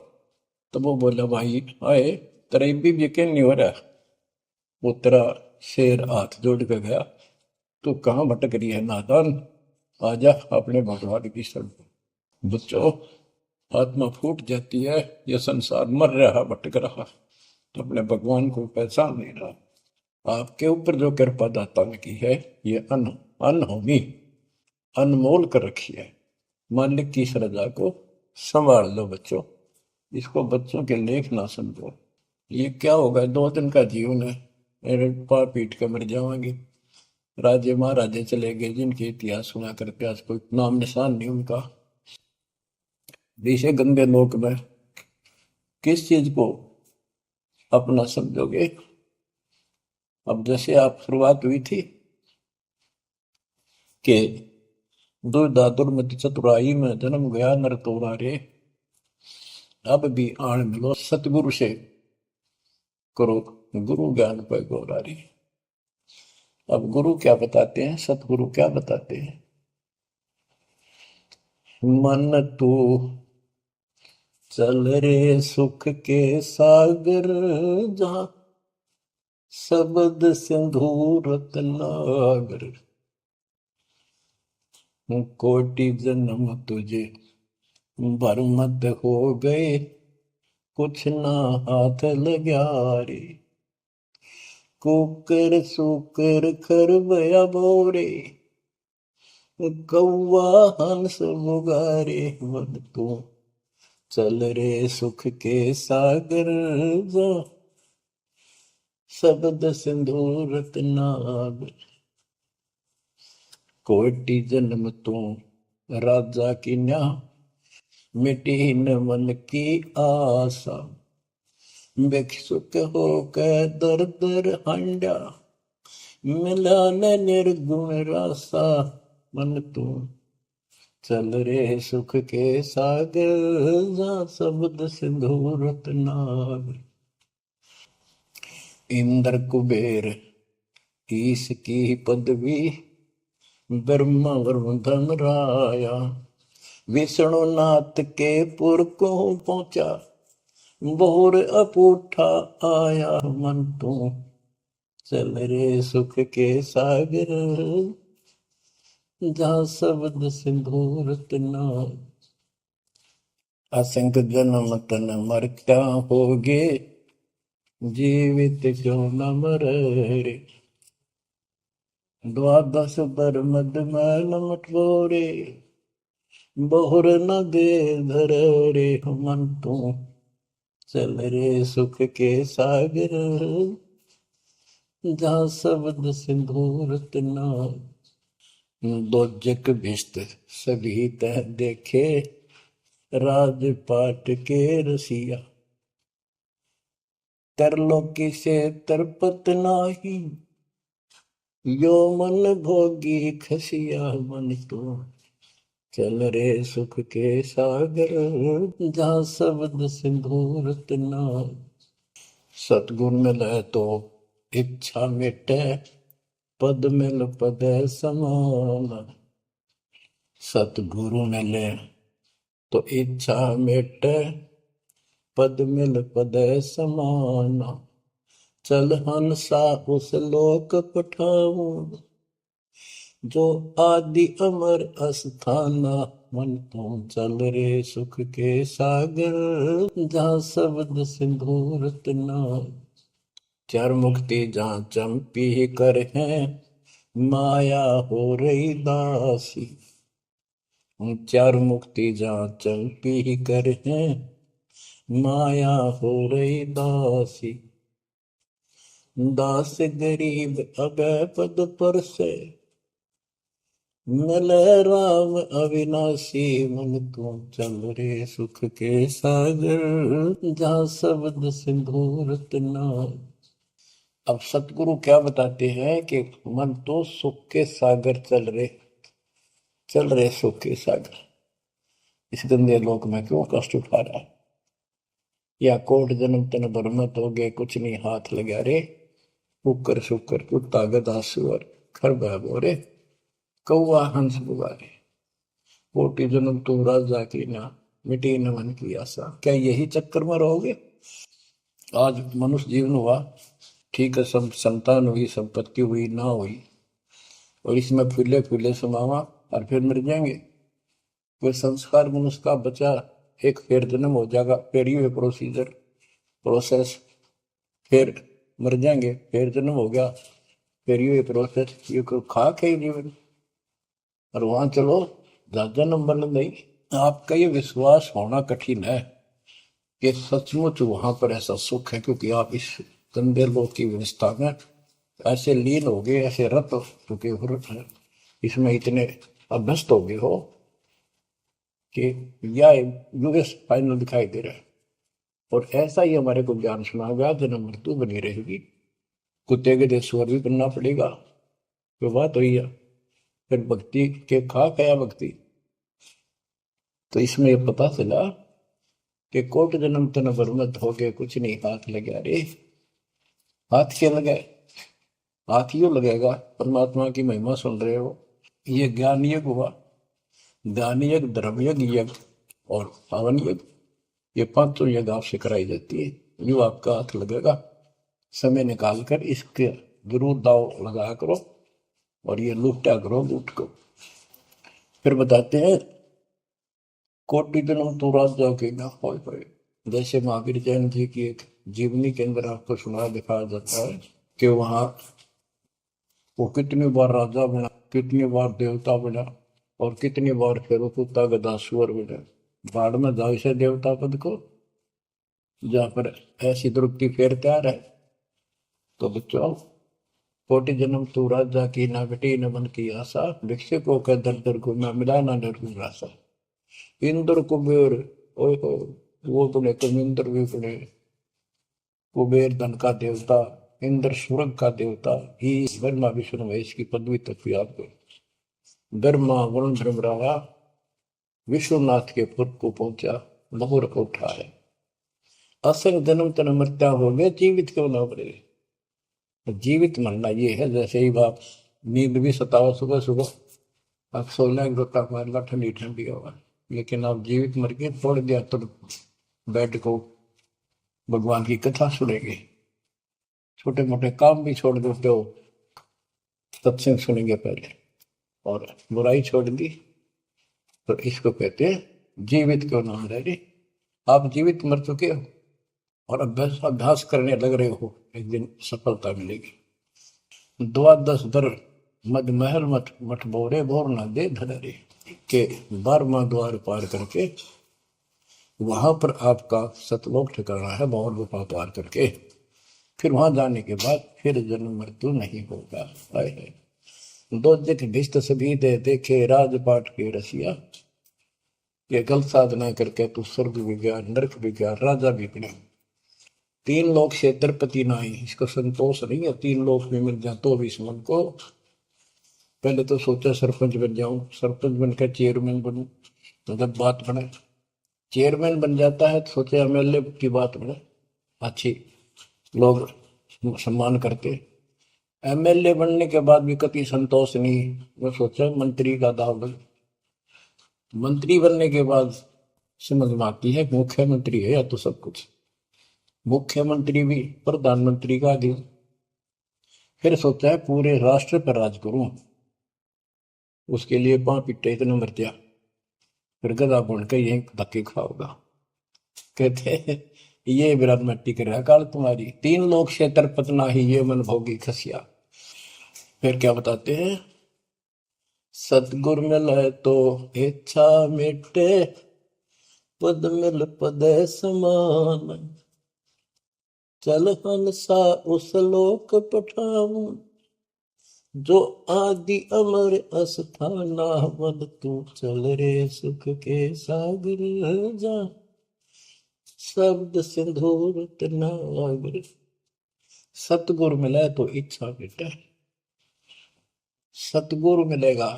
तो वो बोला, भाई आए, तेरा भी यकीन नहीं हो रहा? वो तेरा शेर हाथ जोड़ के गया, तू कहाँ भटक रही है नादान, आजा अपने भगवान की शरण। बच्चों, आत्मा फूट जाती है, यह संसार मर रहा, भटक रहा, तो अपने भगवान को पहचान नहीं रहा। आपके ऊपर जो कृपा दाता ने की है, ये अनहोनी अनमोल कर रखी है। मालिक की श्रद्धा को संभाल लो बच्चों, इसको बच्चों के लेख ना समझो। ये क्या होगा, 2 दिन का जीवन है, मेरे पा पीट के मर जाओगे। राजे महाराजे चले गए, जिनके इतिहास सुना करके आज कोई नाम निशान नहीं उनका। इसे गंदे लोक में किस चीज को अपना समझोगे? अब जैसे आप शुरुआत हुई थी कि दुर्दादुर मति चतुराई में जन्म गया नर तोरा रे, अब भी आण मिलो सतगुरु से, करो गुरु ज्ञान पे गौरारी। अब गुरु क्या बताते हैं, सतगुरु क्या बताते हैं? मन तू चल रे सुख के सागर, जहां शब्द सिंधूर रत्नागर, कोटि जन्म तुझे भरमत हो गए, कुछ ना हाथ लग्या रे। कुकर सुकर खरबया बोरे, कौआ हंस मुगारे। मन तू चल रे सुख के सागर, जा शब्द सिंधु रत्नागर। कोटि जन्म तू राजा की न्या, मिटी न मन की आशा। भिक्षुक होकर दर दर हांडा, मिला न निर्गुण रासा। मन तू चल रे सुख के सागर, जा शब्द सिंधु रत्नागर। इंद्र कुबेर ईश की पदवी, ब्रह्मा वरुण धनराया। विष्णु नाथ के पुर को पहुंचा, बोर अपूठा आया। मन तू चल रे सुख के सागर, जा शब्द सिंधु रत्नागर। असंख्य जन्म तन मर क्या होगे, जीवित क्यों न मरे रे। द्वादश बर मद मैल मटोरे, बहुर न दे धर रे। मन तू चल रे सुख के सागर, जा शब्द सिंधु रत्नागर। दोजक भिस्त सभी तह देखे, राजपाट के रसिया। तरलोकी से तरपत नाही, यो मन भोगी खसिया। मन तो चल रे सुख के सागर, जा शब्द सिंधु रत्नागर। सतगुण मिले तो इच्छा मिटे, पद मिल पद समान। सतगुरु मिले तो इच्छा मिटे, पद मिल पद समाना। चल हंसा उस लोक पठाऊं, जो आदि अमर अस्थाना। मन तू चल रे सुख के सागर, जा शब्द सिंधु रत्नागर। चार मुक्ति जहाँ चंपी कर है, माया हो रही दासी। चार मुक्ति जहाँ चंपी कर है, माया हो रही दासी। दास गरीब अभय पद पर से, मिले राम अविनाशी। मन तू चल रे सुख के सागर, जा शब्द सिंधु रत्नागर। अब सतगुरु क्या बताते हैं कि मन तो सुख के सागर चल रहे सुख के सागर। इस गंदे लोक में क्यों कष्ट उठा रहा है? या कोट जन्म तन भरमत हो गए, कुछ नहीं हाथ लगा रे। कुकर शुकर कुत्ता गधा सुअर खरबा बोरे, कौआ हंस बुगारे। कोटि जन्म तू राजा की ना, मिटी न मन की आशा। क्या यही चक्कर में रहोगे? आज मनुष्य जीवन हुआ, ठीक है, सब संतान हुई, संपत्ति हुई ना हुई, और इसमें फूले फूले समावा और फिर मर जाएंगे। कोई संस्कार मनुष्य का बचा, एक फिर जन्म हो जाएगा, फिर ये प्रोसेस, फिर मर जाएंगे, फिर जन्म हो गया, फिर ये प्रोसेस। ये कोई खाक है जीवन? और वहां चलो ज्यादा नंबर नहीं। आपका ये विश्वास होना कठिन है कि सचमुच वहां पर ऐसा सुख है, क्योंकि आप इस गंदे लोक की व्यवस्था में ऐसे लीन हो गए, ऐसे रत हो चुके, इसमें इतने अभ्यस्त हो गए हो कि यह यूएस फाइनल दिखाई दे रहा है। और ऐसा ही हमारे को ज्ञान सुना गया, जन्म मृत्यु बनी रहेगी, कुत्ते के देश स्वर भी बनना पड़ेगा। तो बात हुई है, फिर भक्ति के खा गया भक्ति। तो इसमें यह पता चला कि कोट जन्म तन बरमत हो गए, कुछ नहीं हाथ लगे रे। हाथ क्या लगे? हाथ यूं लगेगा, परमात्मा की महिमा सुन रहे हो, ये ज्ञान यज्ञ हुआ, दान यज्ञ, धर्म यज्ञ और हवन यज्ञ, ये पांचों यज्ञ आपसे कराई जाती है। यूं आपका हाथ लगेगा समय निकाल कर इसके जरूर दाव लगाया करो और ये लूटा करो लूट को। फिर बताते हैं कोटि जन्म तो राजा के ना होए। जैसे महावीर जैन जी की एक जीवनी के अंदर आपको सुना दिखाया जाता है कि वहां वो कितनी बार राजा बना, कितनी बार देवता बना और कितनी बार फिर वो कुत्ता गधा सुअर बना। बाढ़ में जाओ इसे देवता पद को, जहां पर ऐसी द्रुपति फिर तैयार है। तो बच्चों कोटि जन्म तू राजा की ना बेटी न मन की आशा, भिक्षु को कह दर दर को ना मिला ना डर रासा। इंद्र कुबेर ओए हो, वो बने कमिंद्र भी बने। कुबेर धन का देवता, इंद्र स्वर्ग का देवता ही ब्रह्मा विष्णु महेश की पदवी तक भी आपको। ब्रह्मा वरुण ब्रह्मरावा विश्वनाथ के पुर को पहुंचा, बहुर को उठाया। असल जन्म तन मृत्या हो गया, जीवित क्यों ना बने। जीवित मरना ये है जैसे ही बाप नींद भी सतावा सुबह सुबह, आप सो लेंगे रोटा मारना ठंडी ठंडी होगा, लेकिन आप जीवित मर के छोड़ दिया तो बेड को भगवान की कथा सुनेंगे, छोटे मोटे काम भी छोड़ देते हो, सत्संग सुनेंगे पहले, और बुराई छोड़ दी तो इसको कहते हैं जीवित क्यों ना रहे। आप जीवित मर चुके हो और अभ्यास करने लग रहे हो, एक दिन सफलता मिलेगी। द्वादश दर मद महल मठ मठ बोरे बोर न दे धरे के 12वां द्वार पार करके वहां पर आपका सतलोक ठिकाना है, बहुत गुफा पार करके फिर वहां जाने के बाद फिर जन्म मृत्यु नहीं होगा। दो दिख भिष्ट सभी दे देखे राजपाट के रसिया, ये गलत साधना करके तू स्वर्ग भी गया नरक भी गया राजा भी बना। 3 लोक से द्रपति नाई, इसको संतोष नहीं है 3 लोक में मिल जाए तो भी इस मन को। पहले तो सोचा सरपंच बन जाऊं, सरपंच बनकर चेयरमैन बनूं, तो जब बात बने चेयरमैन बन जाता है तो सोचे एमएलए की बात बने, अच्छी लोग सम्मान करते। एमएलए बनने के बाद भी कभी संतोष नहीं, मैं सोचा मंत्री का दाव लग। मंत्री बनने के बाद समझ में आती है मुख्यमंत्री है या तो सब कुछ, मुख्यमंत्री भी प्रधानमंत्री का अधीन। फिर सोचा है पूरे राष्ट्र पर राज करूं, उसके लिए पांव पिट्टे इतने मर दिया, फिर गधा बन के यही धक्के खाओगा। कहते ये विराट मट्टी कर रहा काल तुम्हारी, 3 लोग से तरपतना ही ये मन भोगी खसिया। फिर क्या बताते हैं, सतगुर मिले तो इच्छा मिटे, पद मिल पद समान, चल हंसा उस लोक पठाऊं, जो आदि अमर अस्थाना, मन तू चल रे सुख के सागर जा, शब्द सिंदूर तनागर। सतगुरु मिले तो इच्छा मिटे, सतगुरु मिलेगा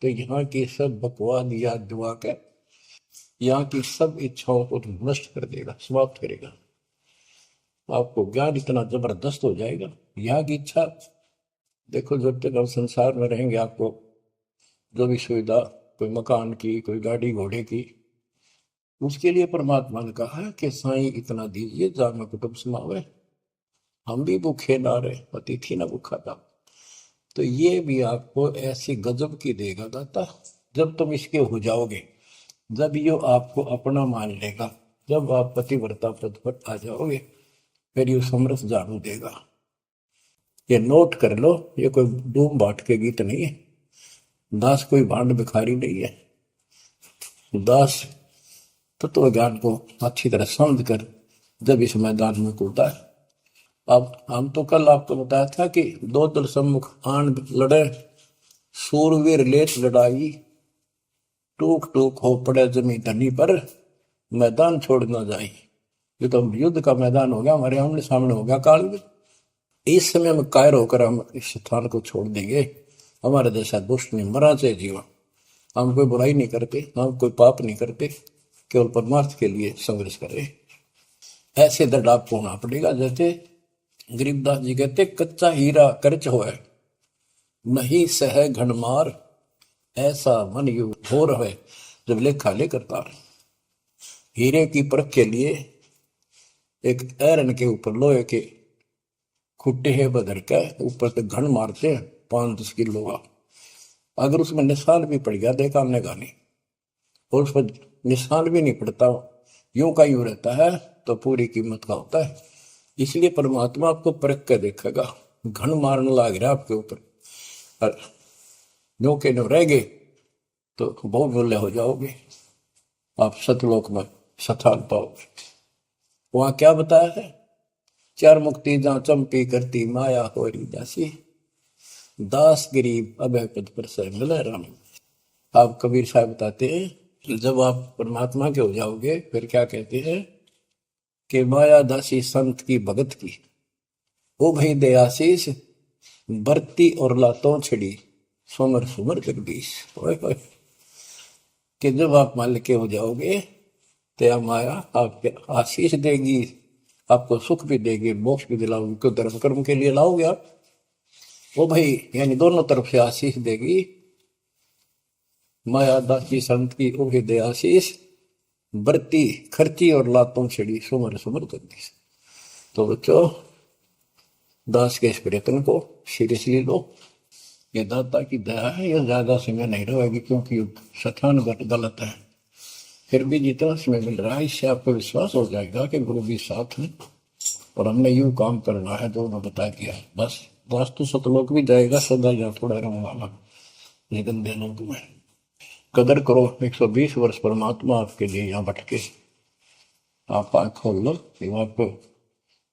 तो यहाँ की सब बकवाद याद दुआ के यहाँ की सब इच्छाओं को नष्ट कर देगा, समाप्त करेगा। आपको ज्ञान इतना जबरदस्त हो जाएगा। यहाँ की इच्छा देखो, जब तक हम संसार में रहेंगे आपको जो भी सुविधा, कोई मकान की, कोई गाड़ी घोड़े की, उसके लिए परमात्मा ने कहा है कि साईं इतना दीजिए जामे कुटुंब समावे। हम भी भूखे ना रहे, अतिथि ना भूखा था। तो ये भी आपको ऐसी गजब की देगा दाता, जब तुम इसके हो जाओगे, जब ये आपको अपना मान लेगा, जब आप पतिव्रता पद पर आ जाओगे, फिर ये समरस झाड़ू देगा। ये नोट कर लो, ये कोई डूम बाट के गीत नहीं है, दास कोई भांड भिखारी नहीं है। दास तत्व ज्ञान को अच्छी तरह समझ कर जब इस मैदान में कूदा है। अब हम तो कल आपको बताया था कि 2 दल सम्मुख आन लड़े, सूरवीर लेत लड़ाई, टूक टूक हो पड़े जमी धनी पर, मैदान छोड़ ना जाए। ये तो युद्ध का मैदान हो गया, हमारे आमने सामने हो गया काल में। इस समय हम कायर होकर हम इस स्थान को छोड़ देंगे। हमारे जैसा दुष्ट नहीं मरा चाहे जीवन, हम कोई बुराई नहीं करते, हम कोई पाप नहीं करते, केवल परमार्थ के लिए संघर्ष करें। ऐसे दृढ़ आपको होना पड़ेगा। जैसे गरीबदास जी कहते, कच्चा हीरा कर्च होए नहीं सह घनमार, ऐसा मन यू हो रहे जब लेखा लेकर तार। हीरे की परख के लिए एक ऐरन के ऊपर लोहे के खुट्टे है बदर के ऊपर से घन मारते हैं 5-10 किलो का। अगर उसमें निशान भी पड़ गया देखा हमने गानी, और उस पर निशान भी नहीं पड़ता, यूं का यूं रहता है, तो पूरी कीमत का होता है। इसलिए परमात्मा आपको परख के देखेगा। घन मारने लग रहा है आपके ऊपर, और नो के नो रह गए तो बहुत मूल्य हो जाओगे, आप सतलोक में स्थान पाओगे। वहां क्या बताया है, चार मुक्ति जहां चंपी करती माया होरी दासी, दास गरीब अभय पद पर से मिले राम। आप कबीर साहब बताते हैं जब आप परमात्मा के हो जाओगे फिर क्या कहते हैं कि माया दासी संत की भगत की, ओ भाई दे आशीष बरती और लातों छिड़ी सोमर सुमर जगदीश। कि जब आप मान के हो जाओगे तो माया आपके आशीष देगी, आपको सुख भी देगी, मोक्ष भी दिलाओगी। क्यों धर्म कर्म के लिए लाओगे आप, वो भाई यानी दोनों तरफ से आशीष देगी। माया दासी संत की ओ दे आशीष बरती खर्ची और लातों छिड़ी सुमर सुमर जगदीश। तो बच्चों दास के इस प्रयत्न को सीरियसली लो, ये दाता की दया है, ये ज्यादा समय नहीं रहेगी क्योंकि स्थान गलत है। फिर भी जितना समय मिल रहा है इससे आपको विश्वास हो जाएगा कि गुरु भी साथ है और हमने यूं काम करना है जो उन्होंने बता दिया है। बस वास्तु सतलोक भी जाएगा, सदा यहाँ थोड़ा रहूंगा ये गंदे लोग में। कदर करो, 120 वर्ष परमात्मा आपके लिए यहाँ भटके, आप आँख खोल लो, आपको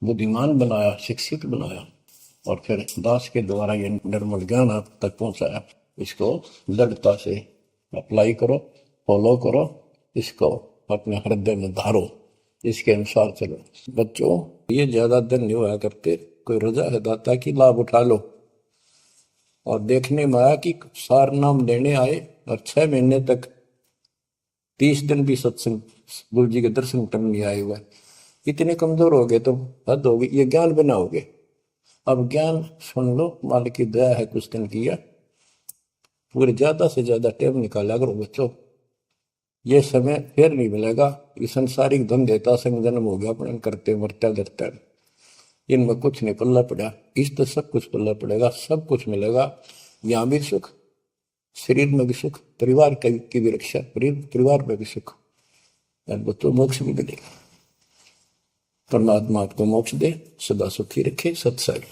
बुद्धिमान बनाया, शिक्षित बनाया, और फिर दास के द्वारा ये निर्मल ज्ञान आप तक पहुंचाया। इसको दृढ़ता से अप्लाई करो, फॉलो करो, इसको अपने हृदय में धारो, इसके अनुसार चलो। बच्चों ये ज्यादा दिन नहीं हुआ करते, कोई रजा है दाता की लाभ उठा लो। और देखने में आया कि सार नाम लेने आए और 6 महीने तक 30 दिन भी सत्संग गुरु जी के दर्शन करने नहीं आए हुए, इतने कमजोर हो गए तो हद होगी। ये ज्ञान बनाओगे, अब ज्ञान सुन लो, मालिक की दया है कुछ दिन किया, पूरे ज्यादा से ज्यादा टाइम निकाला करो बच्चों। ये समय फिर नहीं मिलेगा, ये संसारिक धन देता संग जन्म हो गया अपने करते मरते डरते, इनमें कुछ नहीं पल्ला पड़ा, इस तो सब कुछ पल्ला पड़ेगा, सब कुछ मिलेगा। यहाँ भी सुख, शरीर में भी सुख, परिवार की भी रक्षा, परिवार में भी सुख, बच्चों मोक्ष भी मिलेगा। परमात्मा आपको मोक्ष दे, सदा सुखी रखे। सत्संग।